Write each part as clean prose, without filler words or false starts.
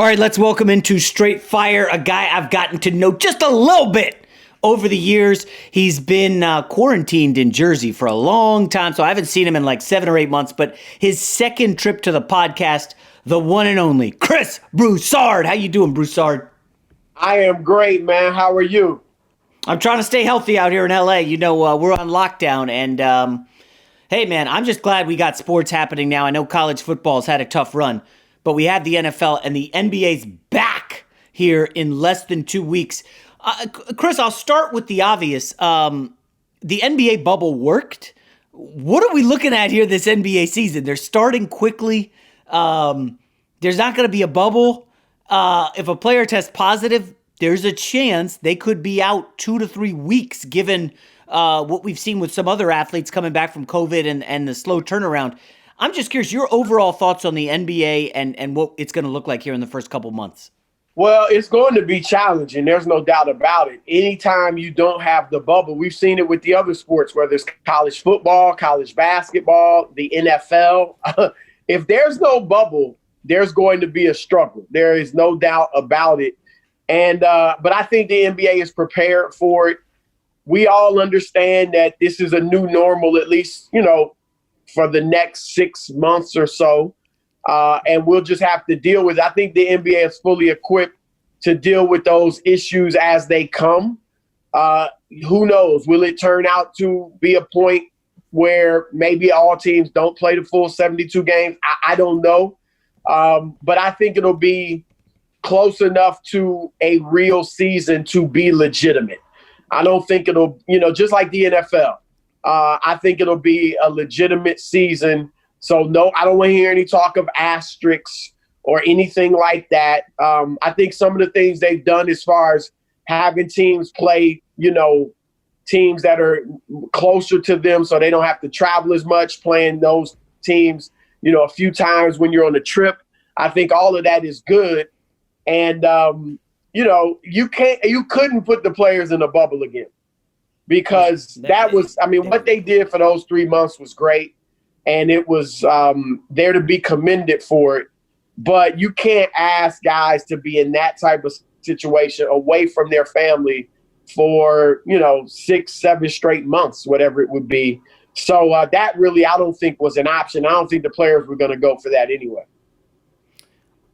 All right, let's welcome into Straight Fire a guy I've gotten to know just a little bit over the years. He's been quarantined in Jersey for a long time, so I haven't seen him in like 7 or 8 months, but his second trip to the podcast, the one and only Chris Broussard. How you doing, Broussard? I am great, man. How are you? I'm trying to stay healthy out here in LA. You know, we're on lockdown, and hey, man, I'm just glad we got sports happening now. I know college football's had a tough run, but we have the NFL, and the NBA's back here in less than 2 weeks. Chris, I'll start with the obvious. The NBA bubble worked. What are we looking at here this NBA season? They're starting quickly. There's not going to be a bubble. If a player tests positive, there's a chance they could be out 2 to 3 weeks, given what we've seen with some other athletes coming back from COVID and the slow turnaround. I'm just curious, your overall thoughts on the NBA and what it's going to look like here in the first couple months. Well, it's going to be challenging. There's no doubt about it. Anytime you don't have the bubble, we've seen it with the other sports, whether it's college football, college basketball, the NFL. If there's no bubble, there's going to be a struggle. There is no doubt about it. And but I think the NBA is prepared for it. We all understand that this is a new normal, at least, for the next 6 months or so. And we'll just have to deal with it. I think the NBA is fully equipped to deal with those issues as they come. Who knows? Will it turn out to be a point where maybe all teams don't play the full 72 games? I don't know. But I think it'll be close enough to a real season to be legitimate. I don't think it'll, just like the NFL. I think it'll be a legitimate season. So, no, I don't want to hear any talk of asterisks or anything like that. I think some of the things they've done as far as having teams play, teams that are closer to them so they don't have to travel as much, playing those teams, a few times when you're on a trip. I think all of that is good. And, you couldn't put the players in a bubble again because what they did for those 3 months was great. And it was there to be commended for it. But you can't ask guys to be in that type of situation away from their family for, 6, 7 straight months, whatever it would be. So that really, I don't think was an option. I don't think the players were going to go for that anyway.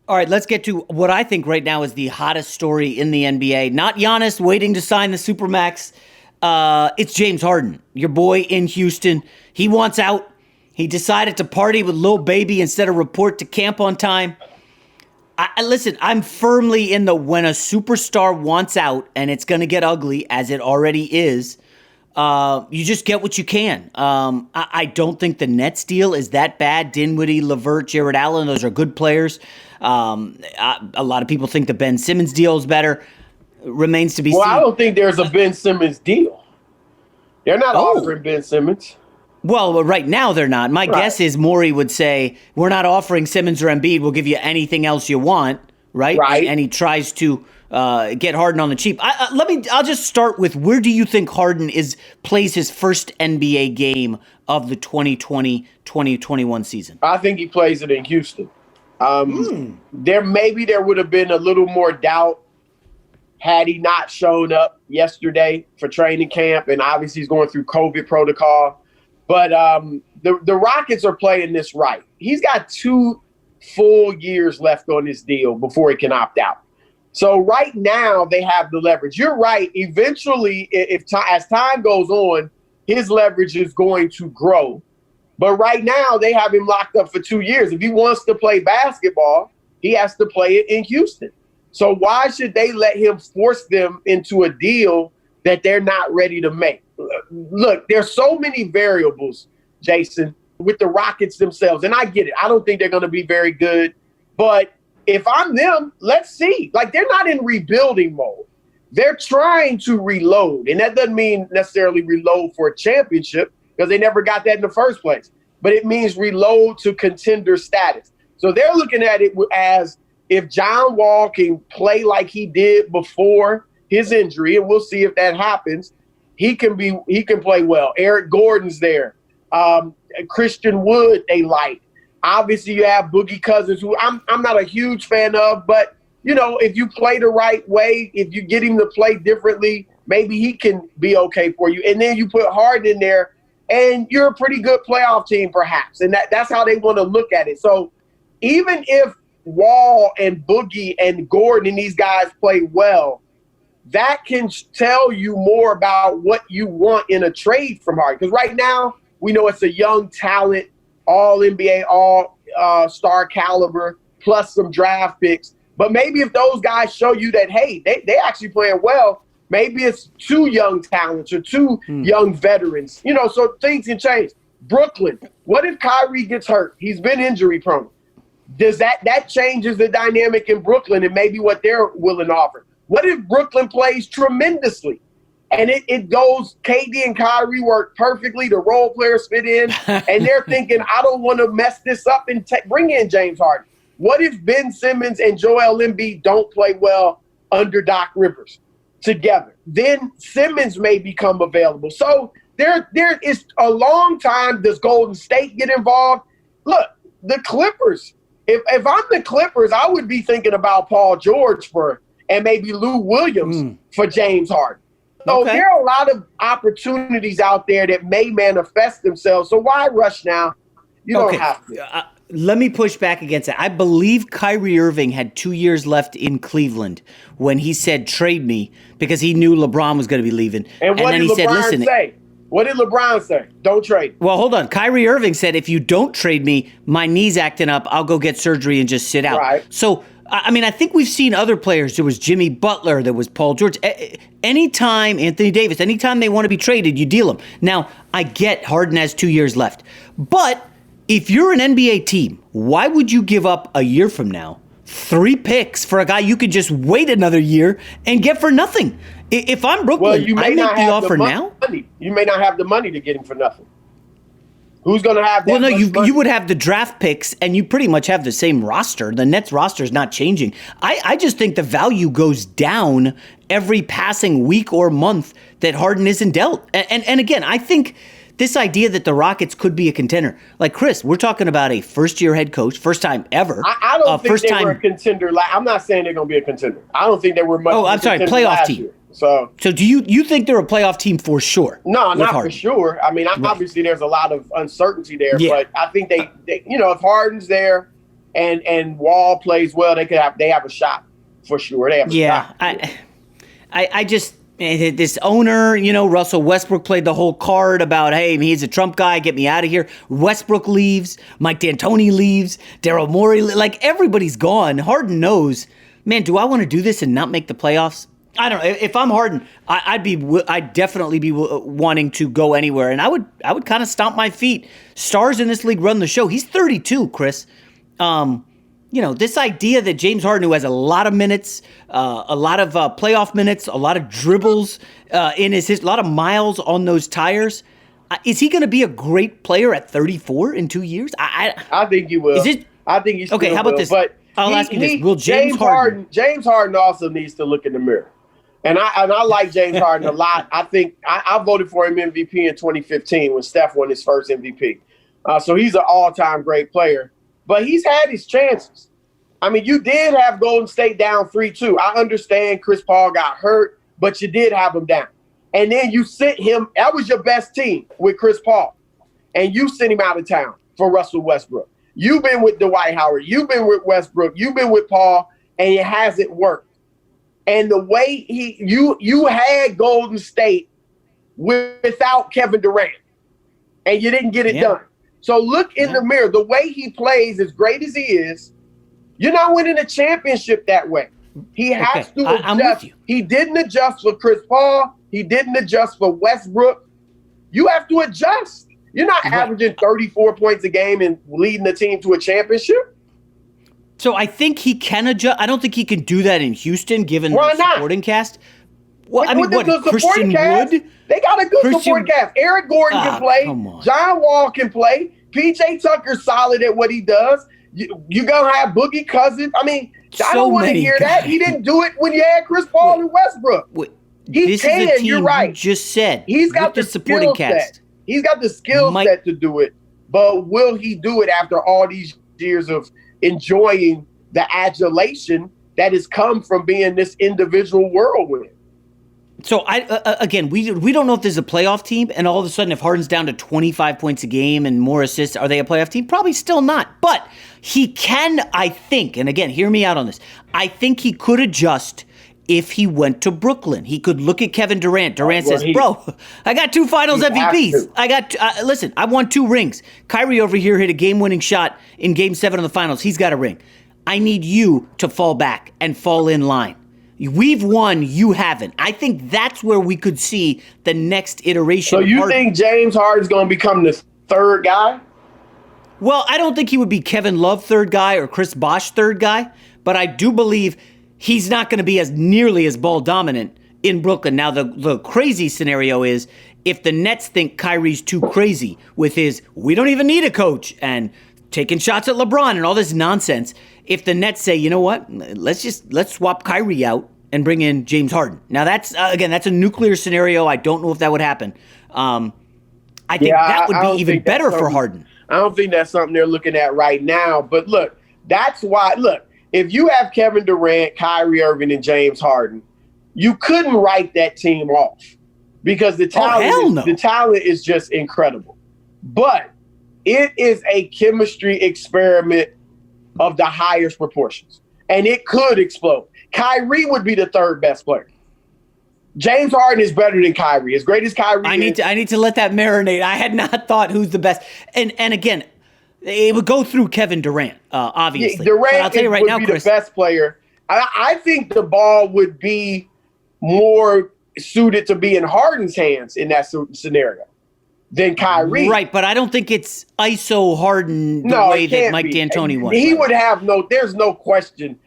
All right, let's get to what I think right now is the hottest story in the NBA. Not Giannis waiting to sign the Supermax. It's James Harden, your boy in Houston. He wants out. He decided to party with Lil Baby instead of report to camp on time. Listen, I'm firmly in the when a superstar wants out, and it's going to get ugly, as it already is, you just get what you can. I don't think the Nets deal is that bad. Dinwiddie, LeVert, Jared Allen, those are good players. A lot of people think the Ben Simmons deal is better. Remains to be seen. Well, I don't think there's a Ben Simmons deal. They're not offering Ben Simmons. Well, right now they're not. My guess is Morey would say, we're not offering Simmons or Embiid. We'll give you anything else you want, right? And he tries to get Harden on the cheap. I'll just start with, where do you think Harden plays his first NBA game of the 2020-2021 season? I think he plays it in Houston. There would have been a little more doubt had he not shown up yesterday for training camp, and obviously he's going through COVID protocol. But the Rockets are playing this right. He's got 2 full years left on his deal before he can opt out. So right now they have the leverage. You're right. Eventually, as time goes on, his leverage is going to grow. But right now they have him locked up for 2 years. If he wants to play basketball, he has to play it in Houston. So why should they let him force them into a deal that they're not ready to make? Look, there's so many variables, Jason, with the Rockets themselves. And I get it. I don't think they're going to be very good. But if I'm them, let's see. Like, they're not in rebuilding mode. They're trying to reload. And that doesn't mean necessarily reload for a championship because they never got that in the first place. But it means reload to contender status. So they're looking at it as if John Wall can play like he did before his injury, and we'll see if that happens, he can play well. Eric Gordon's there. Christian Wood they like. Obviously, you have Boogie Cousins, who I'm not a huge fan of, but, if you play the right way, if you get him to play differently, maybe he can be okay for you. And then you put Harden in there, and you're a pretty good playoff team, perhaps. And that's how they want to look at it. So even if Wall and Boogie and Gordon and these guys play well, that can tell you more about what you want in a trade from Harden. Because right now, we know it's a young talent, all NBA, all star caliber, plus some draft picks. But maybe if those guys show you that, hey, they actually playing well, maybe it's two young talents or two young veterans. So things can change. Brooklyn, what if Kyrie gets hurt? He's been injury prone. Does that changes the dynamic in Brooklyn and maybe what they're willing to offer? What if Brooklyn plays tremendously and it goes, KD and Kyrie work perfectly, the role players fit in, and they're thinking, I don't want to mess this up and bring in James Harden. What if Ben Simmons and Joel Embiid don't play well under Doc Rivers together? Then Simmons may become available. So there is a long time. Does Golden State get involved? Look, the Clippers. If I'm the Clippers, I would be thinking about Paul George and maybe Lou Williams for James Harden. So there are a lot of opportunities out there that may manifest themselves. So why rush now? You don't have to. Let me push back against that. I believe Kyrie Irving had 2 years left in Cleveland when he said, trade me, because he knew LeBron was going to be leaving. And what did LeBron say? What did LeBron say? Don't trade. Well, hold on. Kyrie Irving said, if you don't trade me, my knee's acting up. I'll go get surgery and just sit out. Right. So, I think we've seen other players. There was Jimmy Butler. There was Paul George. Anytime, Anthony Davis, anytime they want to be traded, you deal them. Now, I get Harden has 2 years left. But if you're an NBA team, why would you give up a year from now 3 picks for a guy you could just wait another year and get for nothing? If I'm Brooklyn, I make the offer now. You may not have the money to get him for nothing. Who's going to have that? Well, no, money? You would have the draft picks, and you pretty much have the same roster. The Nets roster is not changing. I just think the value goes down every passing week or month that Harden isn't dealt. And again, I think this idea that the Rockets could be a contender, like Chris, we're talking about a first-year head coach, first time ever. I don't think they were a contender. I'm not saying they're going to be a contender. I don't think they were much. Oh, I'm sorry, playoff team. Year. So do you think they're a playoff team for sure? No, not Harden? For sure. I mean, obviously there's a lot of uncertainty there, but I think they if Harden's there and Wall plays well, they have a shot for sure. They have a shot. I just this owner, Russell Westbrook played the whole card about, hey, he's a Trump guy, get me out of here. Westbrook leaves, Mike D'Antoni leaves, Daryl Morey, like everybody's gone. Harden knows, man, do I want to do this and not make the playoffs? I don't know. If I'm Harden, I'd definitely be wanting to go anywhere, and I would kind of stomp my feet. Stars in this league run the show. He's 32, Chris. This idea that James Harden, who has a lot of minutes, a lot of playoff minutes, a lot of dribbles in a lot of miles on those tires, is he going to be a great player at 34 in 2 years? I think he will. I think he's okay. How about this? But I'll ask you this: will James Harden also needs to look in the mirror. And I like James Harden a lot. I think I voted for him MVP in 2015 when Steph won his first MVP. So he's an all-time great player. But he's had his chances. I mean, you did have Golden State down 3-2. I understand Chris Paul got hurt, but you did have him down. And then you sent him. That was your best team with Chris Paul. And you sent him out of town for Russell Westbrook. You've been with Dwight Howard. You've been with Westbrook. You've been with Paul, and it hasn't worked. And the way you had Golden State without Kevin Durant, and you didn't get it done. So look in the mirror. The way he plays, as great as he is, you're not winning a championship that way. He has to adjust. I'm with you. He didn't adjust for Chris Paul. He didn't adjust for Westbrook. You have to adjust. You're not averaging 34 points a game and leading the team to a championship. So I think he can adjust. I don't think he can do that in Houston, given the supporting cast. Well, Christian cast, Wood? They got a good supporting cast. Eric Gordon can play. John Wall can play. PJ Tucker's solid at what he does. You're going to have Boogie Cousins. I mean, I don't want to hear that. He didn't do it when you had Chris Paul and Westbrook. This is a team, you're right. You just said. He's got the supporting cast. He's got the skill set to do it. but will he do it after all these years of enjoying the adulation that has come from being this individual whirlwind? So again, we don't know if there's a playoff team, and all of a sudden, if Harden's down to 25 points a game and more assists, are they a playoff team? Probably still not. But he can, I think, and again, hear me out on this. I think he could adjust if he went to Brooklyn. He could look at Kevin Durant. Durant says, "Bro, I got 2 Finals MVPs. I got listen, I won 2 rings. Kyrie over here hit a game-winning shot in Game 7 of the Finals. He's got a ring. I need you to fall back and fall in line. We've won, you haven't." I think that's where we could see the next iteration. So you think James Harden's going to become the third guy? Well, I don't think he would be Kevin Love third guy or Chris Bosh third guy, but I do believe he's not going to be as nearly as ball dominant in Brooklyn. Now, the crazy scenario is if the Nets think Kyrie's too crazy with his "we don't even need a coach" and taking shots at LeBron and all this nonsense. If the Nets say, "You know what, let's swap Kyrie out and bring in James Harden." Now that's a nuclear scenario. I don't know if that would happen. I think that would be even better for Harden. I don't think that's something they're looking at right now. But look, that's why. Look, if you have Kevin Durant, Kyrie Irving, and James Harden, you couldn't write that team off because the talent is just incredible. But it is a chemistry experiment of the highest proportions, and it could explode. Kyrie would be the third best player. James Harden is better than Kyrie. As great as Kyrie is. I need to let that marinate. I had not thought who's the best. And again, it would go through Kevin Durant, obviously. Yeah, Durant I'll tell you right would now, be Chris, the best player. I think the ball would be more suited to be in Harden's hands in that scenario than Kyrie. Right, but I don't think it's ISO Harden the way that Mike D'Antoni was. He would have there's no question.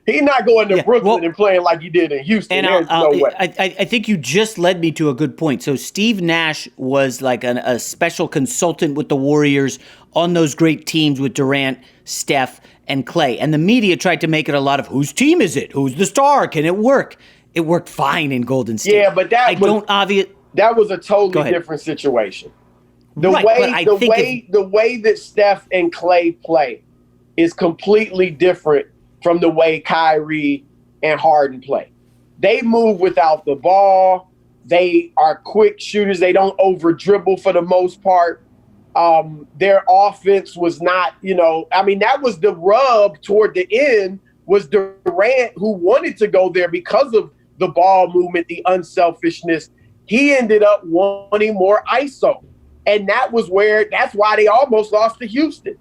He's not going to Brooklyn and playing like he did in Houston. There's no way. I think you just led me to a good point. So Steve Nash was like a special consultant with the Warriors on those great teams with Durant, Steph, and Clay. And the media tried to make it a lot of whose team is it? Who's the star? Can it work? It worked fine in Golden State. Yeah, but that was a totally different situation. The way that Steph and Clay play is completely different from the way Kyrie and Harden play. They move without the ball. They are quick shooters. They don't over dribble for the most part. Their offense was not, that was the rub toward the end was Durant, who wanted to go there because of the ball movement, the unselfishness. He ended up wanting more ISO. And that's why they almost lost to Houston.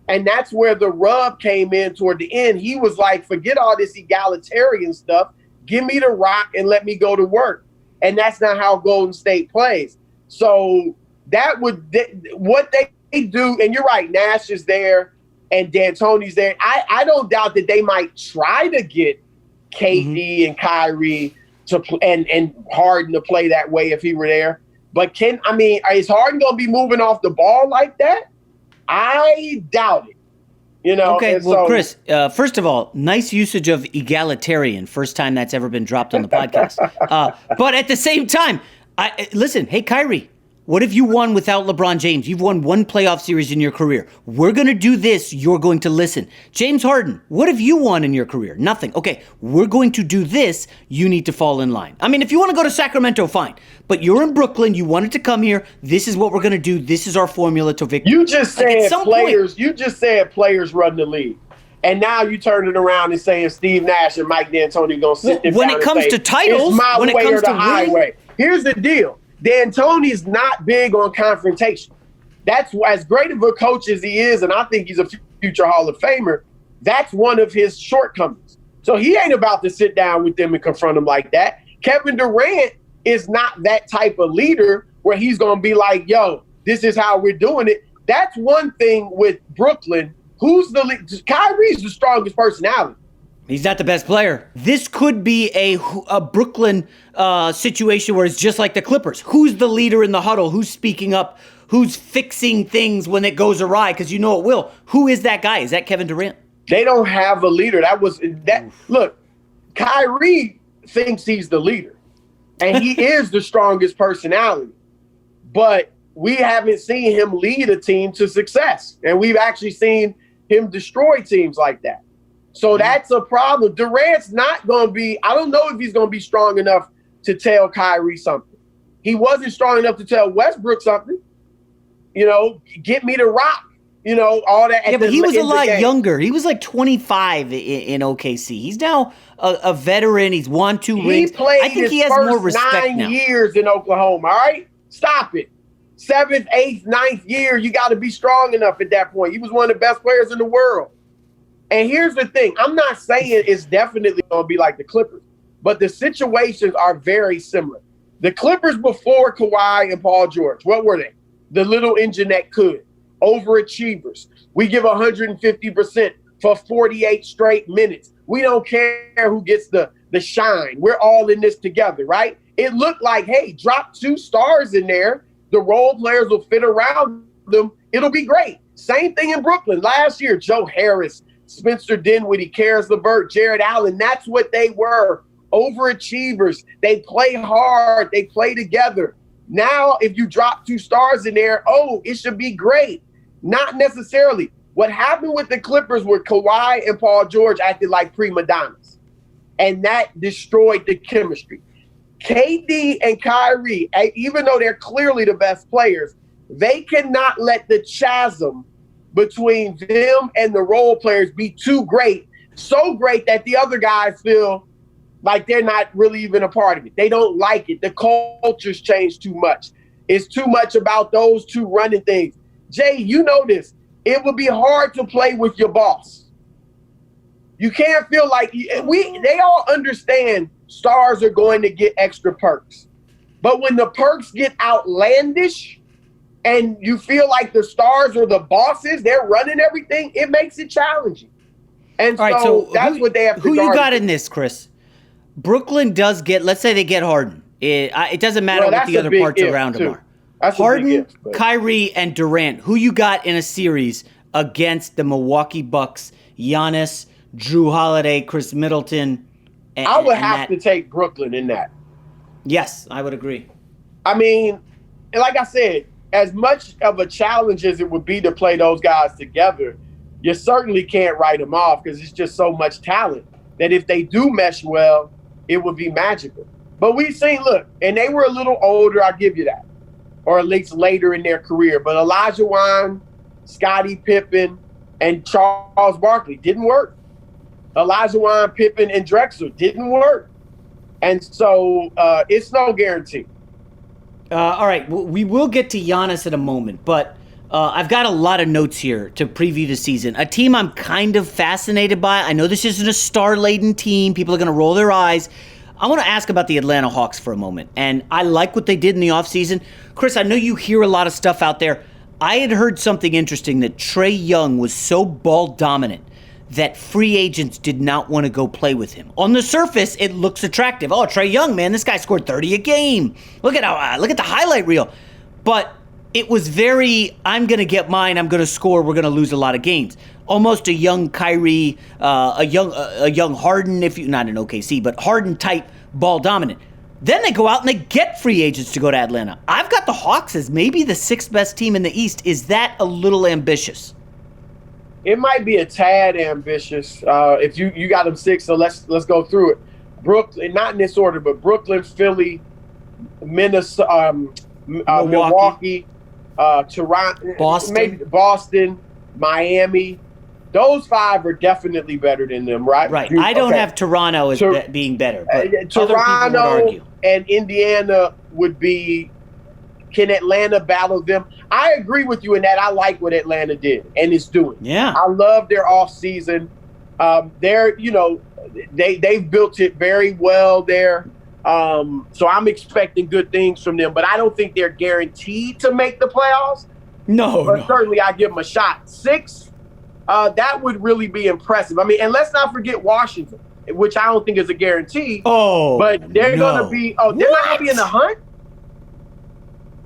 And that's where the rub came in toward the end. He was like, forget all this egalitarian stuff. Give me the rock and let me go to work. And that's not how Golden State plays. So what they do, and you're right, Nash is there and D'Antoni's there. I don't doubt that they might try to get KD and Kyrie and Harden to play that way if he were there. But is Harden going to be moving off the ball like that? I doubt it. Okay, well, Chris, first of all, nice usage of egalitarian. First time that's ever been dropped on the podcast. But at the same time, listen, hey, Kyrie, what if you won without LeBron James? You've won one playoff series in your career. We're going to do this. You're going to listen. James Harden, what have you won in your career? Nothing. Okay, we're going to do this. You need to fall in line. I mean, if you want to go to Sacramento, fine. But you're in Brooklyn. You wanted to come here. This is what we're going to do. This is our formula to victory. You just said players run the league. And now you turn it around and saying Steve Nash and Mike D'Antoni going to sit there when it comes to titles, it's my when it way comes or the to highway. Here's the deal. D'Antoni's not big on confrontation. That's as great of a coach as he is, and I think he's a future Hall of Famer. That's one of his shortcomings. So he ain't about to sit down with them and confront them like that. Kevin Durant is not that type of leader where he's going to be like, yo, this is how we're doing it. That's one thing with Brooklyn. Who's the lead? Kyrie's the strongest personality. He's not the best player. This could be a Brooklyn situation where it's just like the Clippers. Who's the leader in the huddle? Who's speaking up? Who's fixing things when it goes awry? Because you know it will. Who is that guy? Is that Kevin Durant? They don't have a leader. Look, Kyrie thinks he's the leader. And he is the strongest personality. But we haven't seen him lead a team to success. And we've actually seen him destroy teams like that. So that's a problem. Durant's not going to be, I don't know if he's going to be strong enough to tell Kyrie something. He wasn't strong enough to tell Westbrook something. Get me the rock. All that. Yeah, but he was a lot younger. He was like 25 in OKC. He's now a veteran. He's won 2 rings. I think he has more respect 9 years in Oklahoma. All right? Stop it. 7th, 8th, 9th year, you got to be strong enough at that point. He was one of the best players in the world. And here's the thing. I'm not saying it's definitely going to be like the Clippers, but the situations are very similar. The Clippers before Kawhi and Paul George, what were they? The little engine that could. Overachievers. We give 150% for 48 straight minutes. We don't care who gets the shine. We're all in this together, right? It looked like, hey, drop 2 stars in there. The role players will fit around them. It'll be great. Same thing in Brooklyn. Last year, Joe Harris, Spencer Dinwiddie, Karis LeVert, Jared Allen. That's what they were. Overachievers. They play hard. They play together. Now, if you drop 2 stars in there, it should be great. Not necessarily. What happened with the Clippers were Kawhi and Paul George acted like prima donnas. And that destroyed the chemistry. KD and Kyrie, even though they're clearly the best players, they cannot let the chasm between them and the role players be too great, so great that the other guys feel like they're not really even a part of it. They don't like it. The culture's changed too much. It's too much about those 2 running things. Jay, you know this. It would be hard to play with your boss. You can't feel like they all understand stars are going to get extra perks. But when the perks get outlandish and you feel like the stars are the bosses, they're running everything, it makes it challenging. And so that's what they have to Who you got in this, Chris? Brooklyn does get, let's say they get Harden. It doesn't matter what the other parts around him are. Harden, Kyrie, and Durant. Who you got in a series against the Milwaukee Bucks? Giannis, Drew Holiday, Chris Middleton. I would have to take Brooklyn in that. Yes, I would agree. I mean, like I said, as much of a challenge as it would be to play those guys together, you certainly can't write them off because it's just so much talent that if they do mesh well, it would be magical. But we've seen, look, and they were a little older, I'll give you that, or at least later in their career. But Elijah Wan, Scottie Pippen, and Charles Barkley didn't work. Elijah Wan, Pippen, and Drexler didn't work. And so it's no guarantee. All right, we will get to Giannis in a moment, but I've got a lot of notes here to preview the season. A team I'm kind of fascinated by. I know this isn't a star-laden team. People are going to roll their eyes. I want to ask about the Atlanta Hawks for a moment, and I like what they did in the offseason. Chris, I know you hear a lot of stuff out there. I had heard something interesting that Trae Young was so ball dominant that free agents did not want to go play with him. On the surface, it looks attractive. Oh, Trae Young, man, this guy scored 30 a game. Look at the highlight reel. But it was very, I'm going to get mine, I'm going to score, we're going to lose a lot of games. Almost a young Kyrie, a young Harden, not in OKC, but Harden type ball dominant. Then they go out and they get free agents to go to Atlanta. I've got the Hawks as maybe the 6th best team in the East. Is that a little ambitious? It might be a tad ambitious. If you got them 6, so let's go through it. Brooklyn, not in this order, but Brooklyn, Philly, Minnesota, Milwaukee, Toronto, Boston, Miami. Those 5 are definitely better than them, right? Right. I don't have Toronto as being better, but Toronto and Indiana would be. Can Atlanta battle them? I agree with you in that. I like what Atlanta did and is doing. Yeah. I love their offseason. They've built it very well there. So I'm expecting good things from them, but I don't think they're guaranteed to make the playoffs. No. Certainly I give them a shot. 6, that would really be impressive. I mean, and let's not forget Washington, which I don't think is a guarantee. Oh, but they're going to be. Oh, they're not going to be in the hunt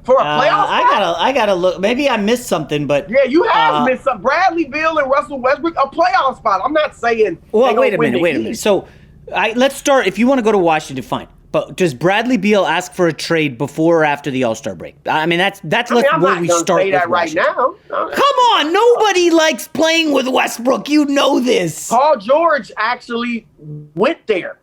for a playoff spot? I gotta look. Maybe I missed something, but yeah, you have missed some. Bradley Beal and Russell Westbrook, a playoff spot. I'm not saying. Well, wait a minute. So let's start. If you want to go to Washington, fine. But does Bradley Beal ask for a trade before or after the All-Star break? I mean, that's I'm where not we gonna start say that with right Washington. now. Come on, nobody likes playing with Westbrook. You know this. Paul George actually went there.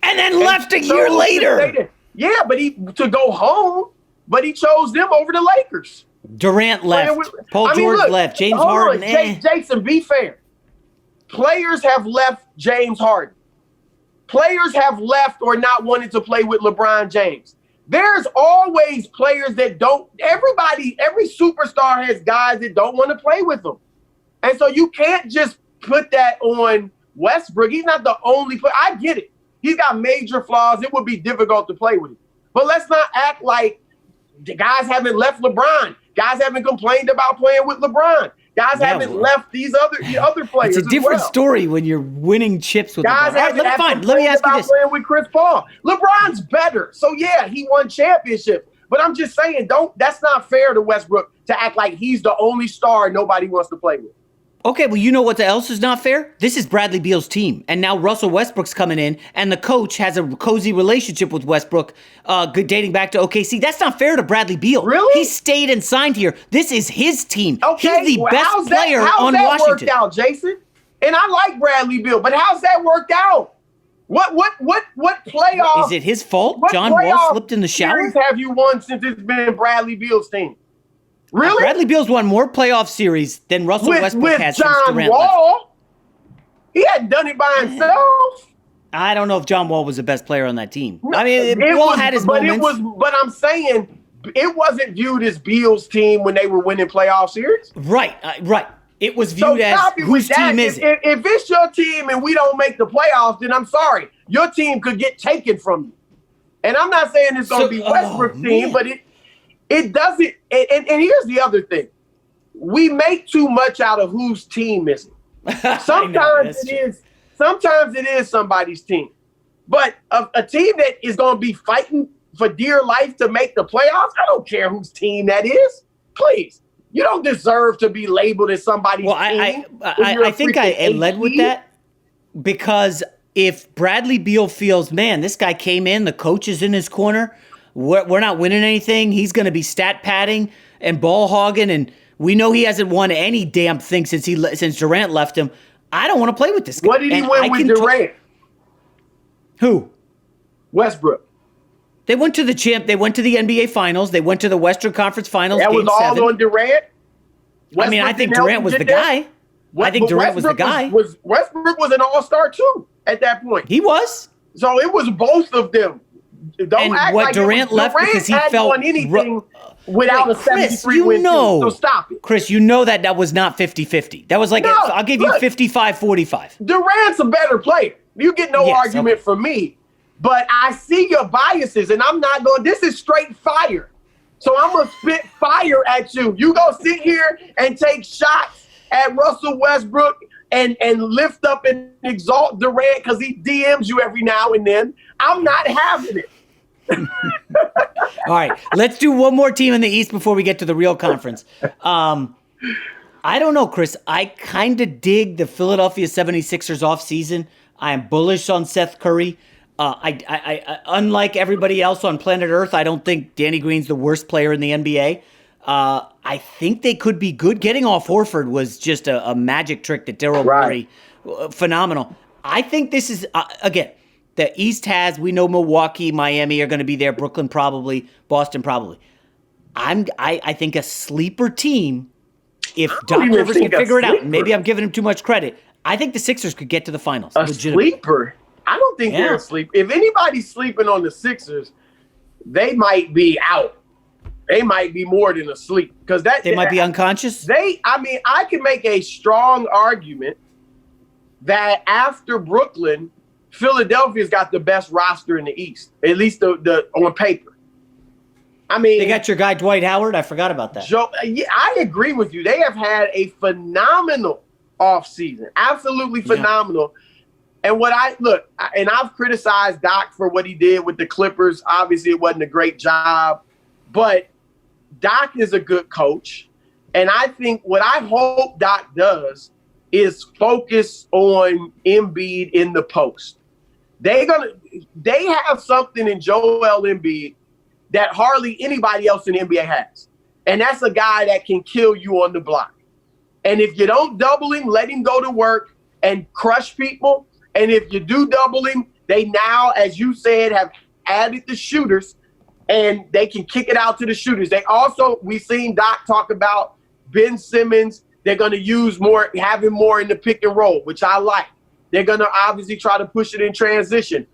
And then left a year later. Yeah, but to go home, but he chose them over the Lakers. Durant left. Paul George left. James Harden. Jason, be fair. Players have left James Harden. Players have left or not wanted to play with LeBron James. There's always players that don't. Every superstar has guys that don't want to play with them. And so you can't just put that on Westbrook. He's not the only player. I get it. He's got major flaws. It would be difficult to play with him. But let's not act like the guys haven't left LeBron. Guys haven't complained about playing with LeBron. Guys haven't left these other players. It's a different story when you're winning chips with guys. LeBron. Let me ask you this: playing with Chris Paul, LeBron's better. So yeah, he won championships. But I'm just saying, that's not fair to Westbrook to act like he's the only star nobody wants to play with. Okay, well, you know what else is not fair? This is Bradley Beal's team, and now Russell Westbrook's coming in, and the coach has a cozy relationship with Westbrook, dating back to OKC. That's not fair to Bradley Beal. Really? He stayed and signed here. This is his team. Okay, he's the best player on Washington. How's that worked out, Jason? And I like Bradley Beal, but how's that worked out? What playoff? Is it his fault? John Wall slipped in the shower? Have you won since it's been Bradley Beal's team? Really? Bradley Beal's won more playoff series than Russell Westbrook has since Durant Wall. left. He hadn't done it by himself. I don't know if John Wall was the best player on that team. I mean, Wall had his moments. But I'm saying it wasn't viewed as Beal's team when they were winning playoff series. Right. It was viewed as whose team is it? If it's your team and we don't make the playoffs, then I'm sorry. Your team could get taken from you. And I'm not saying it's going to be Westbrook's team, but it doesn't. And here's the other thing. We make too much out of whose team is it. Sometimes it is somebody's team. But a team that is going to be fighting for dear life to make the playoffs, I don't care whose team that is. Please. You don't deserve to be labeled as somebody's team. I think I led with that because if Bradley Beal feels, man, this guy came in, the coach is in his corner, we're not winning anything, he's going to be stat padding and ball hogging, and we know he hasn't won any damn thing since Durant left him. I don't want to play with this guy. What did he win with Durant? Who? Westbrook. They went to the They went to the NBA Finals. They went to the Western Conference Finals. That was all on Durant. I think Durant was the guy. I think Durant was the guy. Westbrook was an all-star too at that point. He was. So it was both of them. Don't act like Durant left because he felt anything without a 73 win team. So stop it. Chris, you know that was not 50-50. That was like, I'll give you 55-45. Durant's a better player. You get no argument from me. But I see your biases, and I'm not going, this is straight fire. So I'm going to spit fire at you. You go sit here and take shots at Russell Westbrook and lift up and exalt Durant because he DMs you every now and then. I'm not having it. All right, let's do one more team in the East before we get to the real conference. I don't know, Chris. I kind of dig the Philadelphia 76ers offseason. I am bullish on Seth Curry. I unlike everybody else on planet Earth, I don't think Danny Green's the worst player in the NBA. I think they could be good. Getting off Horford was just a magic trick that Daryl Morey, phenomenal. I think this is, again, the East we know Milwaukee, Miami are going to be there, Brooklyn probably, Boston probably. I think a sleeper team, if Doc Rivers can figure it out, maybe I'm giving him too much credit, I think the Sixers could get to the finals. A sleeper? I don't think they're asleep. If anybody's sleeping on the Sixers, they might be out. They might be more than asleep because they might be unconscious. I can make a strong argument that after Brooklyn, Philadelphia's got the best roster in the East, at least the on paper. I mean, they got your guy Dwight Howard. I forgot about that. I agree with you. They have had a phenomenal offseason, absolutely phenomenal. Yeah. And I've criticized Doc for what he did with the Clippers. Obviously, it wasn't a great job, but Doc is a good coach. And I think what I hope Doc does is focus on Embiid in the post. They have something in Joel Embiid that hardly anybody else in the NBA has. And that's a guy that can kill you on the block. And if you don't double him, let him go to work and crush people. And if you do double him, they now, as you said, have added the shooters, and they can kick it out to the shooters. We've seen Doc talk about Ben Simmons. They're going to have him more in the pick and roll, which I like. They're going to obviously try to push it in transition,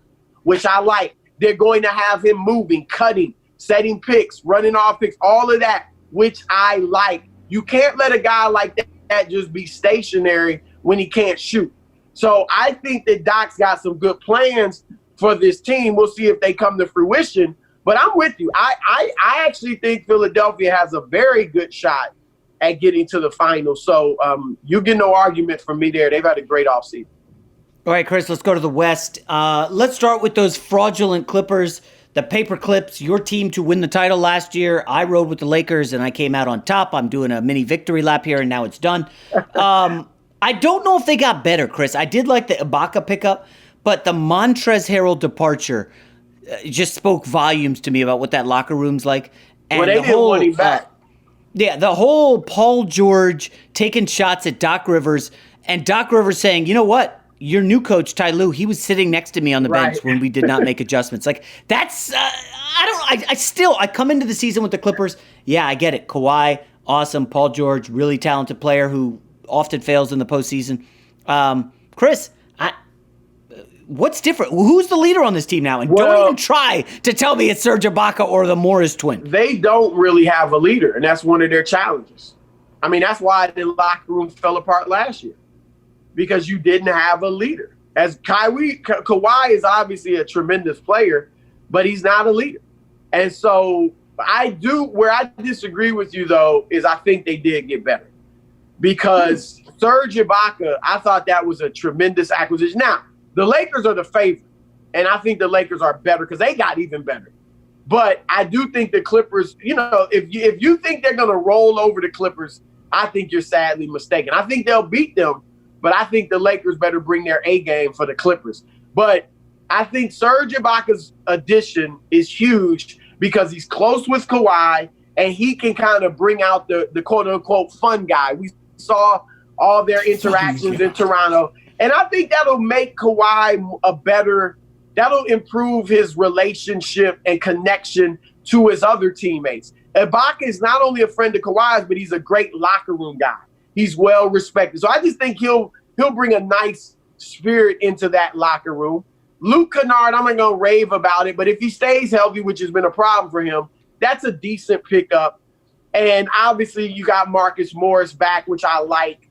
which I like. They're going to have him moving, cutting, setting picks, running off picks, all of that, which I like. You can't let a guy like that just be stationary when he can't shoot. So I think that Doc's got some good plans for this team. We'll see if they come to fruition. But I'm with you. I actually think Philadelphia has a very good shot at getting to the finals. So you get no argument from me there. They've had a great offseason. All right, Chris, let's go to the West. Let's start with those fraudulent Clippers, the paper clips, your team to win the title last year. I rode with the Lakers, and I came out on top. I'm doing a mini victory lap here, and now it's done. I don't know if they got better, Chris. I did like the Ibaka pickup, but the Montrezl Harrell departure just spoke volumes to me about what that locker room's like. And they didn't want him back. The whole Paul George taking shots at Doc Rivers, and Doc Rivers saying, you know what? Your new coach, Ty Lue, he was sitting next to me on the bench when we did not make adjustments. Like, that's, I come into the season with the Clippers. Yeah, I get it. Kawhi, awesome. Paul George, really talented player who often fails in the postseason. Chris, what's different? Who's the leader on this team now? And don't even try to tell me it's Serge Ibaka or the Morris twin. They don't really have a leader, and that's one of their challenges. I mean, that's why the locker room fell apart last year, because you didn't have a leader. As Kawhi is obviously a tremendous player, but he's not a leader. And so where I disagree with you, though, is I think they did get better. Because Serge Ibaka, I thought that was a tremendous acquisition. Now, the Lakers are the favorite, and I think the Lakers are better because they got even better. But I do think the Clippers, if you think they're going to roll over the Clippers, I think you're sadly mistaken. I think they'll beat them, but I think the Lakers better bring their A game for the Clippers. But I think Serge Ibaka's addition is huge because he's close with Kawhi, and he can kind of bring out the quote-unquote fun guy. We saw all their interactions in Toronto. And I think that'll make Kawhi that'll improve his relationship and connection to his other teammates. Ibaka is not only a friend of Kawhi's, but he's a great locker room guy. He's well respected. So I just think he'll bring a nice spirit into that locker room. Luke Kennard, I'm not going to rave about it, but if he stays healthy, which has been a problem for him, that's a decent pickup. And obviously you got Marcus Morris back, which I like.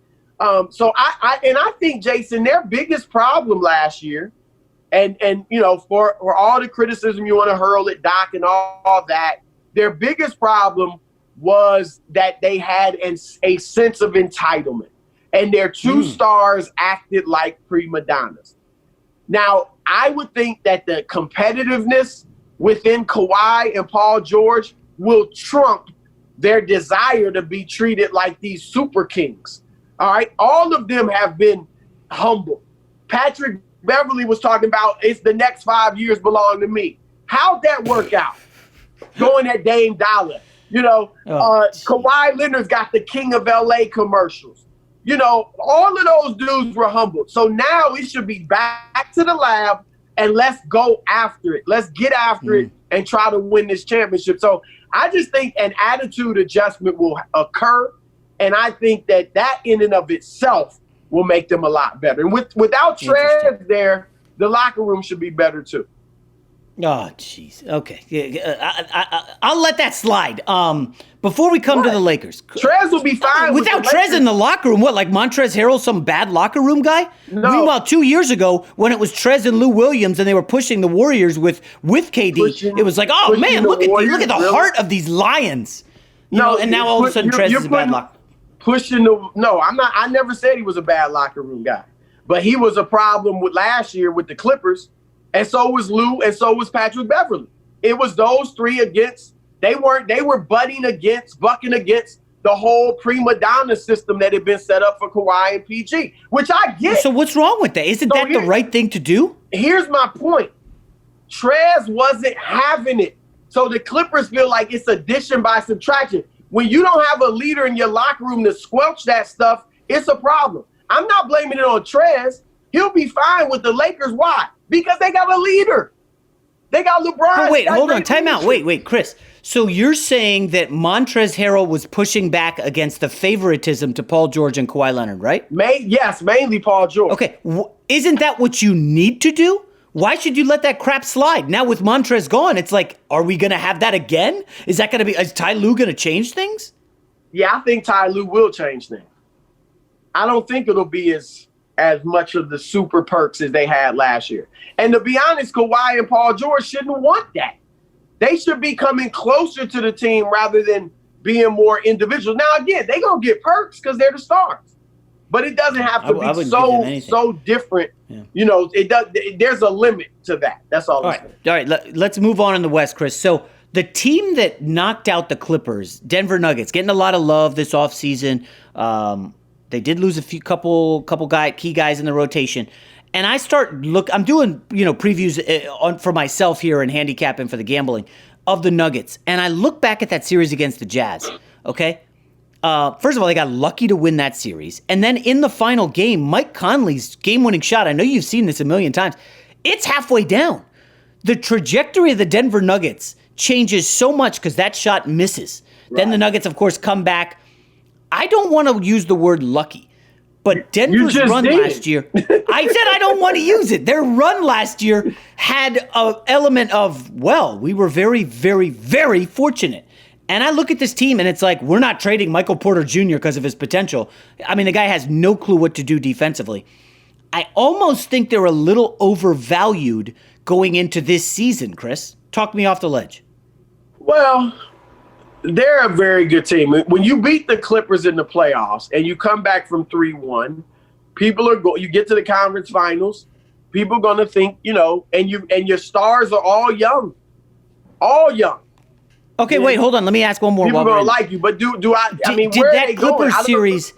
So I think, Jason, their biggest problem last year, and for all the criticism you want to hurl at Doc and all that, their biggest problem was that they had a sense of entitlement, and their two stars acted like prima donnas. Now, I would think that the competitiveness within Kawhi and Paul George will trump their desire to be treated like these super kings. All right. All of them have been humble. Patrick Beverly was talking about it's the next 5 years belong to me. How'd that work out? Going at Dame Dollar. Kawhi Leonard's got the King of LA commercials. All of those dudes were humble. So now it should be back to the lab and let's go after it. Let's get after it and try to win this championship. So I just think an attitude adjustment will occur. And I think that in and of itself will make them a lot better. And without Trev there, the locker room should be better too. Oh, jeez. Okay. I'll let that slide. Before we come to the Lakers. Trez will be fine. Without Trez in the locker room, what, like Montrezl Harrell, some bad locker room guy? No. Meanwhile, 2 years ago, when it was Trez and Lou Williams and they were pushing the Warriors with KD, it was like, oh, man, look at the heart of these Lions. And now all of a sudden Trez is a bad locker. I never said he was a bad locker room guy. But he was a problem with last year with the Clippers. And so was Lou, and so was Patrick Beverly. It was those three they were bucking against the whole prima donna system that had been set up for Kawhi and PG, which I get. So what's wrong with that? Isn't that the right thing to do? here's my point. Trez wasn't having it. So the Clippers feel like it's addition by subtraction. When you don't have a leader in your locker room to squelch that stuff, it's a problem. I'm not blaming it on Trez. He'll be fine with the Lakers. Why? Because they got a leader. They got LeBron. But wait, hold on. Time out. Wait, Chris. So you're saying that Montrezl Harrell was pushing back against the favoritism to Paul George and Kawhi Leonard, right? Yes, mainly Paul George. Okay. Isn't that what you need to do? Why should you let that crap slide? Now with Montrezl gone, it's like, are we going to have that again? Is Ty Lue going to change things? Yeah, I think Ty Lue will change things. I don't think it'll be as much of the super perks as they had last year. And to be honest, Kawhi and Paul George shouldn't want that. They should be coming closer to the team rather than being more individual. Now, again, they're going to get perks because they're the stars. But it doesn't have to be so different. Yeah. You know, there's a limit to that. That's all. All right. Let's move on in the West, Chris. So the team that knocked out the Clippers, Denver Nuggets, getting a lot of love this offseason. They did lose a couple key guys in the rotation. And I'm doing, previews for myself here and handicapping for the gambling of the Nuggets. And I look back at that series against the Jazz, okay? First of all, they got lucky to win that series. And then in the final game, Mike Conley's game-winning shot, I know you've seen this a million times, it's halfway down. The trajectory of the Denver Nuggets changes so much because that shot misses. Right. Then the Nuggets, of course, come back. I don't want to use the word lucky. But Denver's run last year, I said I don't want to use it. Their run last year had an element of, we were very, very, very fortunate. And I look at this team and it's like, we're not trading Michael Porter Jr. because of his potential. I mean, the guy has no clue what to do defensively. I almost think they're a little overvalued going into this season, Chris. Talk me off the ledge. Well, they're a very good team. When you beat the Clippers in the playoffs and you come back from 3-1, you get to the conference finals, people are going to think, and your stars are all young. All young. Okay, wait, hold on. Let me ask one more. People are going to like you, but did that Clippers series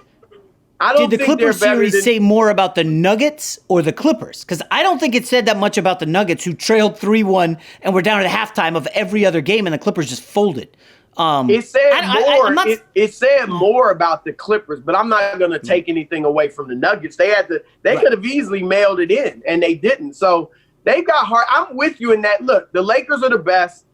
did the Clippers series say more about the Nuggets or the Clippers? Because I don't think it said that much about the Nuggets, who trailed 3-1 and were down at halftime of every other game, and the Clippers just folded. It said it said more about the Clippers, but I'm not going to take anything away from the Nuggets. They could have easily mailed it in, and they didn't. So they've got hard. I'm with you in that. Look, the Lakers are the best.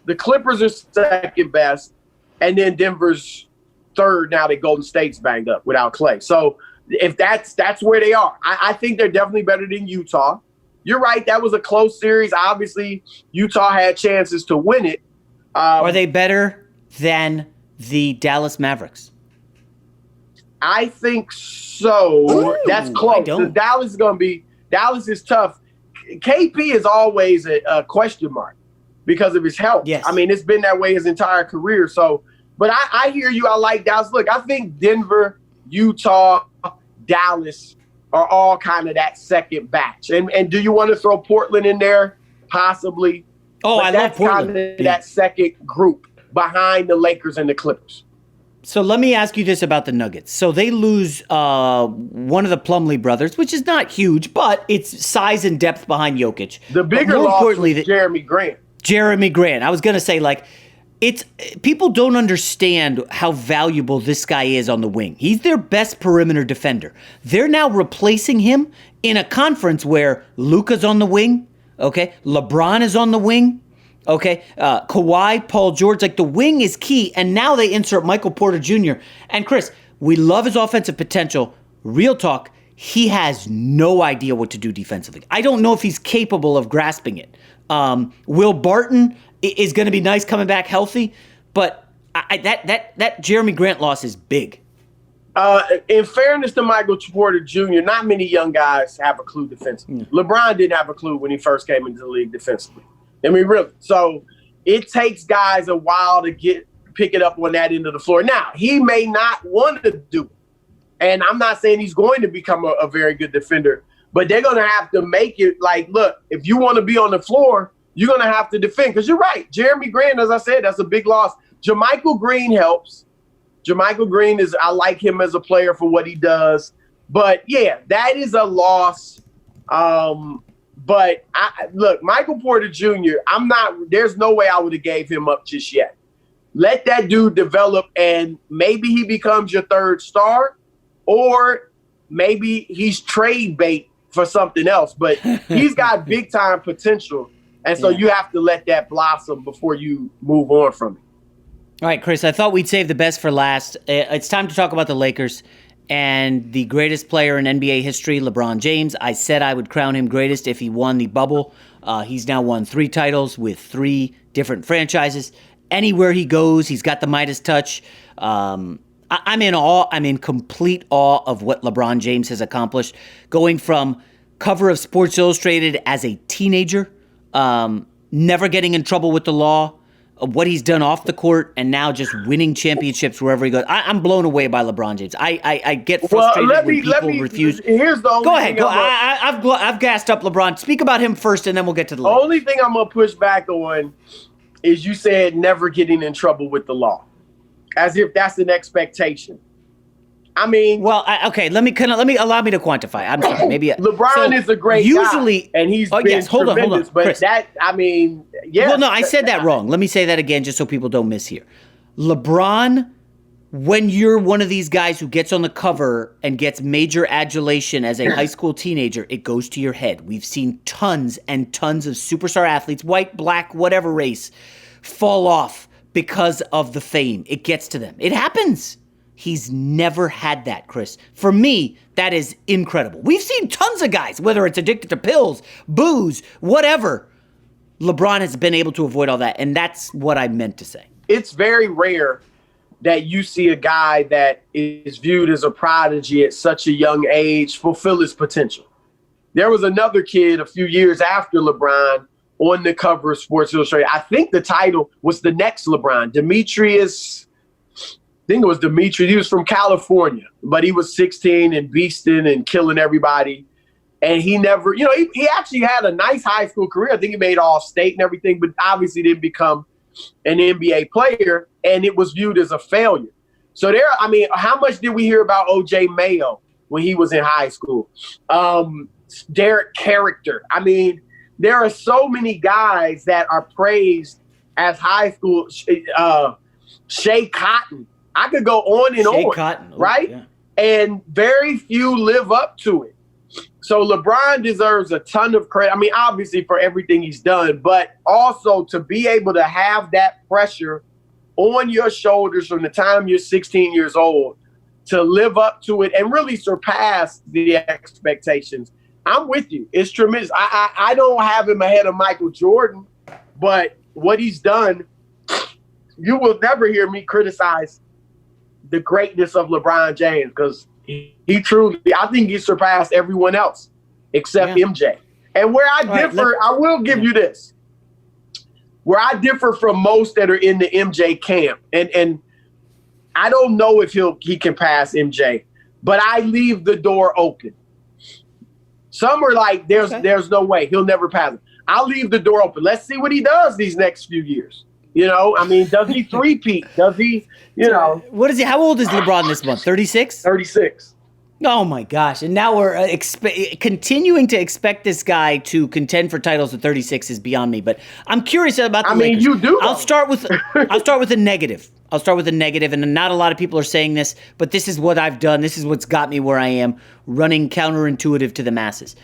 The Clippers are second best, and then Denver's third now that Golden State's banged up without Clay. So if that's where they are, I think they're definitely better than Utah. You're right. That was a close series. Obviously, Utah had chances to win it. Are they better than the Dallas Mavericks? I think so. Ooh, that's close. Dallas is tough. KP is always a question mark because of his health. Yes. I mean, it's been that way his entire career. So, but I hear you. I like Dallas. Look, I think Denver, Utah, Dallas are all kind of that second batch. And do you want to throw Portland in there? Possibly. Oh, I love Portland. Kind of that second group behind the Lakers and the Clippers. So let me ask you this about the Nuggets. So they lose one of the Plumlee brothers, which is not huge, but it's size and depth behind Jokic. The bigger loss was Jeremy Grant. Jeremy Grant. I was going to say, people don't understand how valuable this guy is on the wing. He's their best perimeter defender. They're now replacing him in a conference where Luka's on the wing, okay? LeBron is on the wing. Okay, Kawhi, Paul George, the wing is key, and now they insert Michael Porter Jr. And Chris, we love his offensive potential. Real talk, he has no idea what to do defensively. I don't know if he's capable of grasping it. Will Barton is going to be nice coming back healthy, but that Jeremy Grant loss is big. In fairness to Michael Porter Jr., not many young guys have a clue defensively. LeBron didn't have a clue when he first came into the league defensively. I mean, really. So it takes guys a while to pick it up on that end of the floor. Now, he may not want to do it. And I'm not saying he's going to become a very good defender, but they're going to have to make it look, if you want to be on the floor, you're going to have to defend. Because you're right. Jeremy Grant, as I said, that's a big loss. JaMychal Green helps. JaMychal Green I like him as a player for what he does. But, yeah, that is a loss. But look, Michael Porter Jr., there's no way I would have gave him up just yet. Let that dude develop, and maybe he becomes your third star, or maybe he's trade bait for something else. But he's got big time potential, and so you have to let that blossom before you move on from it. All right, Chris, I thought we'd save the best for last. It's time to talk about the Lakers and the greatest player in NBA history, LeBron James. I said I would crown him greatest if he won the bubble. He's now won 3 titles with 3 different franchises. Anywhere he goes, he's got the Midas touch. I'm in awe. I'm in complete awe of what LeBron James has accomplished. Going from cover of Sports Illustrated as a teenager, never getting in trouble with the law, what he's done off the court, and now just winning championships wherever he goes. I'm blown away by LeBron James. I get frustrated when people refuse. Here's the only Go ahead. I've gassed up LeBron. Speak about him first, and then we'll get to the Lakers. Only thing I'm going to push back on is you said never getting in trouble with the law, as if that's an expectation. I mean, well, okay. Let me allow me to quantify. I'm sorry. Maybe LeBron is a great guy, and he's been tremendous. But Chris, Well, no, I said that wrong. Let me say that again, just so people don't mishear. LeBron, when you're one of these guys who gets on the cover and gets major adulation as a high school teenager, it goes to your head. We've seen tons and tons of superstar athletes, white, black, whatever race, fall off because of the fame. It gets to them. It happens. He's never had that, Chris. For me, that is incredible. We've seen tons of guys, whether it's addicted to pills, booze, whatever. LeBron has been able to avoid all that, and that's what I meant to say. It's very rare that you see a guy that is viewed as a prodigy at such a young age fulfill his potential. There was another kid a few years after LeBron on the cover of Sports Illustrated. I think the title was The Next LeBron. Demetrius, I think it was Demetrius. He was from California, but he was 16 and beasting and killing everybody. And he never, he actually had a nice high school career. I think he made All-State and everything, but obviously didn't become an NBA player, and it was viewed as a failure. So how much did we hear about O.J. Mayo when he was in high school? Derek Character. I mean, there are so many guys that are praised as high school. Shea Cotton. I could go on and Shea on, Cotton. Ooh, right? Yeah. And very few live up to it. So LeBron deserves a ton of credit. I mean, obviously for everything he's done, but also to be able to have that pressure on your shoulders from the time you're 16 years old to live up to it and really surpass the expectations. I'm with you. It's tremendous. I don't have him ahead of Michael Jordan, but what he's done, you will never hear me criticize the greatness of LeBron James because he truly, I think he surpassed everyone else except MJ. And where I differ, I will give you this. Where I differ from most that are in the MJ camp, and I don't know if he can pass MJ, but I leave the door open. Some are like, there's no way. He'll never pass him. I'll leave the door open. Let's see what he does these next few years. I mean, does he three-peat? Does he, What is he? How old is LeBron this month? 36? 36. Oh, my gosh. And now we're continuing to expect this guy to contend for titles at 36 is beyond me. But I'm curious about the Lakers. You do. I'll start with a negative. And not a lot of people are saying this, but this is what I've done. This is what's got me where I am, running counterintuitive to the masses.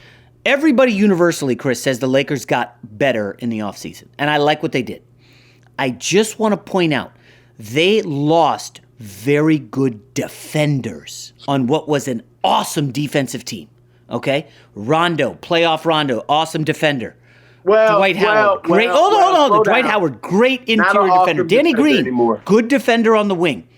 Everybody universally, Chris, says the Lakers got better in the offseason, and I like what they did. I just want to point out, they lost very good defenders on what was an awesome defensive team, okay? Playoff Rondo, awesome defender. Dwight Howard, great. Hold on. Dwight Howard, great interior defender. Danny Green, anymore. Good defender on the wing.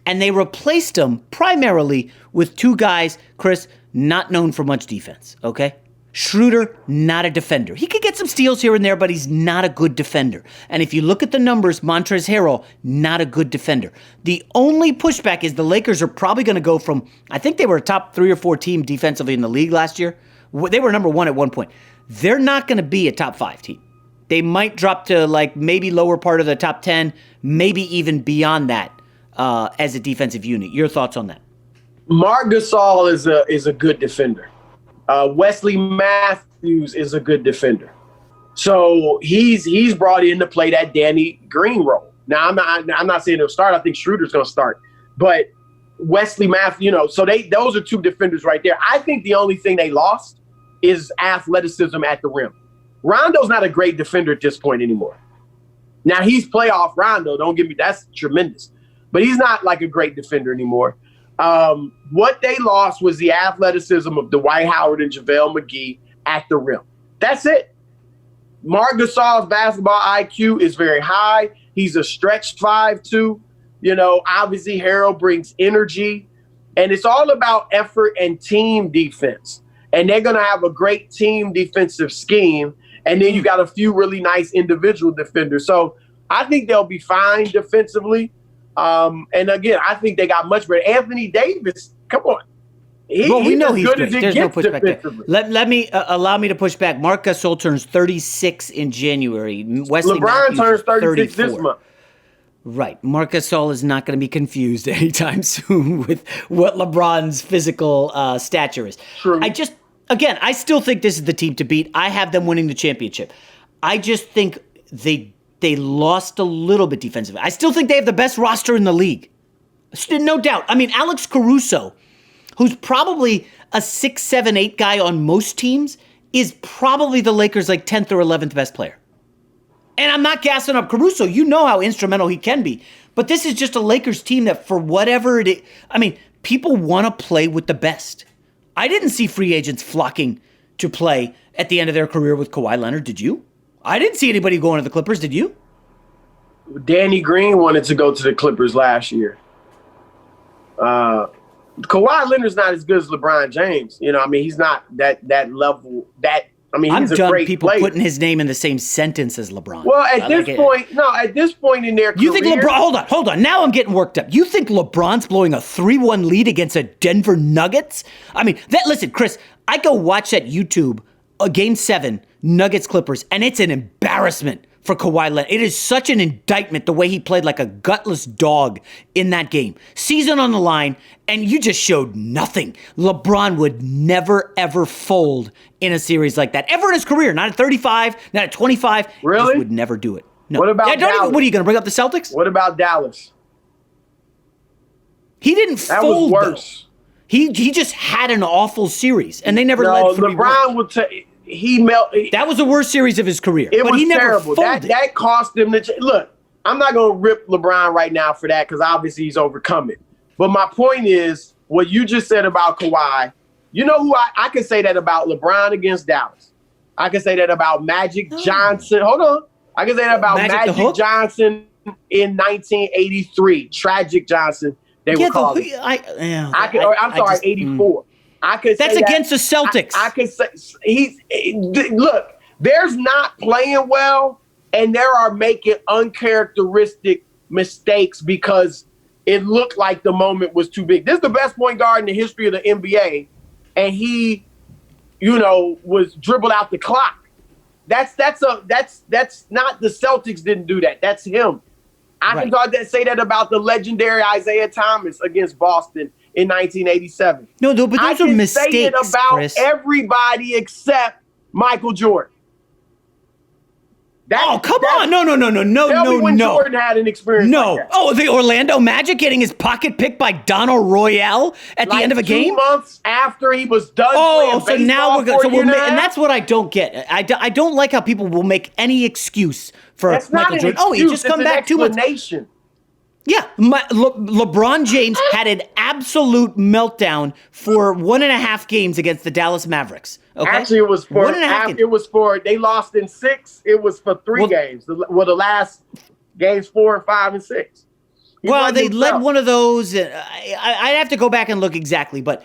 And they replaced him primarily with 2 guys, Chris, not known for much defense, okay? Schroeder, not a defender. He could get some steals here and there, but he's not a good defender. And if you look at the numbers, Montrezl Harrell, not a good defender. The only pushback is the Lakers are probably going to go from, I think they were a top 3 or 4 team defensively in the league last year. They were number 1 at one point. They're not going to be a top 5 team. They might drop to maybe lower part of the top 10, maybe even beyond that as a defensive unit. Your thoughts on that? Marc Gasol is a good defender. Wesley Matthews is a good defender. So he's brought in to play that Danny Green role. Now, I'm not saying he'll start. I think Schroeder's going to start. But Wesley Matthews, so those are two defenders right there. I think the only thing they lost is athleticism at the rim. Rondo's not a great defender at this point anymore. Now, he's playoff Rondo. Don't get me – that's tremendous. But he's not like a great defender anymore. What they lost was the athleticism of Dwight Howard and JaVale McGee at the rim. That's it. Marc Gasol's basketball IQ is very high. He's a stretch 5'2". Obviously Harold brings energy. And it's all about effort and team defense. And they're going to have a great team defensive scheme. And then you got a few really nice individual defenders. So I think they'll be fine defensively. And again, I think they got much better. Anthony Davis, come on. We know he's good. There's no pushback there. Let me allow me to push back. Marc Gasol turns 36 in January. Wesley LeBron Matthews turns 36 34. this month. Right. Marc Gasol is not going to be confused anytime soon with what LeBron's physical stature is. True. I still think this is the team to beat. I have them winning the championship. I just think they lost a little bit defensively. I still think they have the best roster in the league. No doubt. I mean, Alex Caruso, who's probably a 6, 7, 8 guy on most teams, is probably the Lakers' 10th or 11th best player. And I'm not gassing up Caruso. You know how instrumental he can be. But this is just a Lakers team that for whatever it is, people want to play with the best. I didn't see free agents flocking to play at the end of their career with Kawhi Leonard. Did you? I didn't see anybody going to the Clippers. Did you? Danny Green wanted to go to the Clippers last year. Kawhi Leonard's not as good as LeBron James. He's not that level. I'm he's a done great people player. putting his name in the same sentence as LeBron. Well, at this point in their career. You think LeBron, hold on. Now I'm getting worked up. You think LeBron's blowing a 3-1 lead against a Denver Nuggets? Listen, Chris, I go watch that YouTube, Game 7, Nuggets Clippers, and it's an embarrassment for Kawhi Leonard. It is such an indictment the way he played like a gutless dog in that game. Season on the line, and you just showed nothing. LeBron would never, ever fold in a series like that. Ever in his career. Not at 35, not at 25. Really? He just would never do it. No. What about Dallas? What are you going to bring up the Celtics? What about Dallas? He didn't That fold, was worse. Though. He just had an awful series, and they never led 3-1. LeBron would take... That was the worst series of his career. It but was he never terrible. Folded. That cost him the look. I'm not going to rip LeBron right now for that because obviously he's overcome it. But my point is what you just said about Kawhi. You know who I can say that about LeBron against Dallas. I can say that about Magic Johnson. Hold on. I can say that about Magic Johnson in 1983. Tragic Johnson. They were calling. I'm sorry, 84. I could say that's against the Celtics. I could say look, there's not playing well, and there are making uncharacteristic mistakes because it looked like the moment was too big. This is the best point guard in the history of the NBA, and he, was dribbled out the clock. That's not the Celtics didn't do that. That's him. I can say that about the legendary Isaiah Thomas against Boston in 1987. No, but those are mistakes, say it about Chris. Everybody except Michael Jordan. Come on. No. Tell me when Jordan had an experience like that. Oh, the Orlando Magic getting his pocket picked by Donald Royale at the end of a game? 2 months after he was done playing so now we're going to... And that's that's what I don't get. I don't like how people will make any excuse for Michael Jordan. He just come back 2 months. Yeah, LeBron James had an absolute meltdown for 1.5 games against the Dallas Mavericks. Okay? Actually, it was for they lost in 6. It was for 3 games. The last games 4 and 5 and 6. They led one of those. I'd have to go back and look exactly, but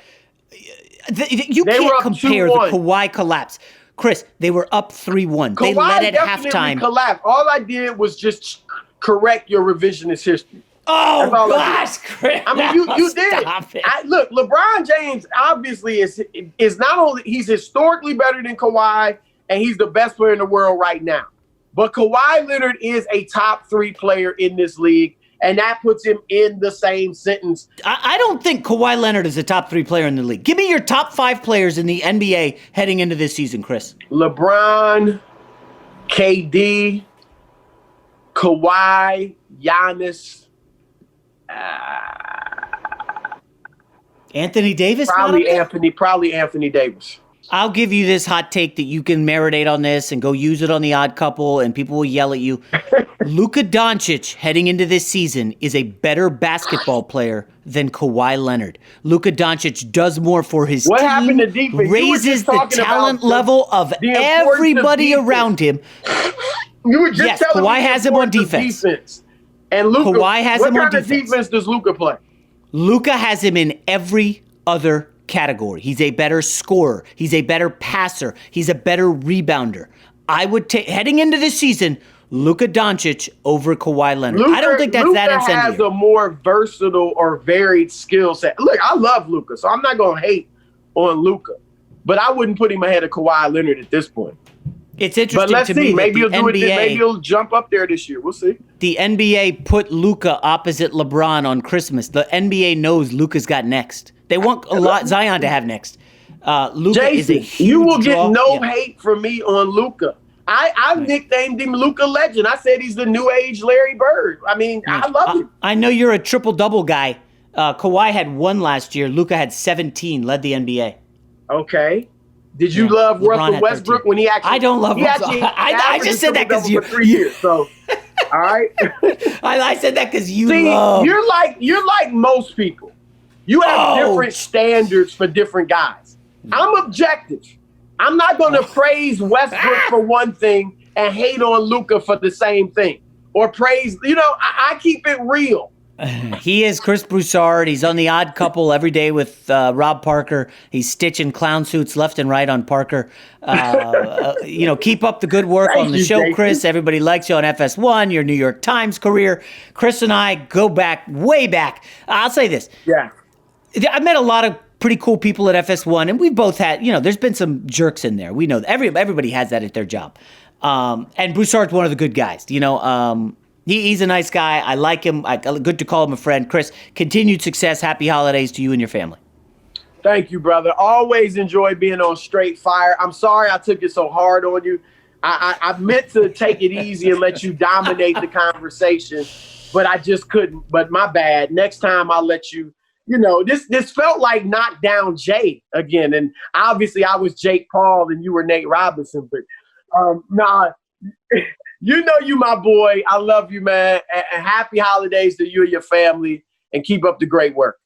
you can't compare the Kawhi collapse. Chris, they were up 3-1. They led at halftime. Collapsed. All I did was just correct your revisionist history. Oh, gosh, Chris. You did. Stop it. Look, LeBron James obviously is not only, he's historically better than Kawhi, and he's the best player in the world right now. But Kawhi Leonard is a top 3 player in this league, and that puts him in the same sentence. I don't think Kawhi Leonard is a top 3 player in the league. Give me your top 5 players in the NBA heading into this season, Chris. LeBron, KD, Kawhi, Giannis. Anthony Davis? Probably Anthony Davis. I'll give you this hot take that you can marinate on this and go use it on the Odd Couple, and people will yell at you. Luka Doncic, heading into this season, is a better basketball player than Kawhi Leonard. Luka Doncic does more for his what team, happened to defense? raises the talent level of everybody around him. You were just telling Kawhi me has him on defense. And Luka, Kawhi has him on defense. What kind of defense does Luka play? Luka has him in every other category. He's a better scorer. He's a better passer. He's a better rebounder. I would take, heading into this season, Luka Doncic over Kawhi Leonard. I don't think that's that incendiary. Luka has a more versatile or varied skill set. Look, I love Luka, so I'm not going to hate on Luka. But I wouldn't put him ahead of Kawhi Leonard at this point. It's interesting but let's to see. me Maybe he'll do NBA, it. Maybe he'll jump up there this year. We'll see. The NBA put Luka opposite LeBron on Christmas. The NBA knows Luka's got next. They want Zion to have next. Luka is a huge you will get draw. no hate from me on Luka. I nicknamed him Luka Legend. I said he's the new age Larry Bird. I mean, I love him. I know you're a triple-double guy. Kawhi had 1 last year. Luka had 17, led the NBA. Okay. Did you love Russell Westbrook when he actually? I don't love Russell. I just said that because you. 3 years. So, all right. I said that because you. See, you're like most people. You have different standards for different guys. I'm objective. I'm not going to praise Westbrook for one thing and hate on Luka for the same thing, or praise. I keep it real. He is Chris Broussard. He's on the Odd Couple every day with Rob Parker. He's stitching clown suits left and right on Parker. Keep up the good work on the show, Chris. Everybody likes you on FS1, your New York Times career. Chris and I go back, way back. I'll say this. Yeah. I've met a lot of pretty cool people at FS1, and we both had, there's been some jerks in there. We know everybody has that at their job. And Broussard's one of the good guys, He's a nice guy. I like him. Good to call him a friend. Chris, continued success. Happy holidays to you and your family. Thank you, brother. Always enjoy being on Straight Fire. I'm sorry I took it so hard on you. I meant to take it easy and let you dominate the conversation, but I just couldn't. But my bad. Next time I'll let you. This felt like Knockdown Jay again. And obviously I was Jake Paul and you were Nate Robinson. But you my boy. I love you, man. And happy holidays to you and your family. And keep up the great work.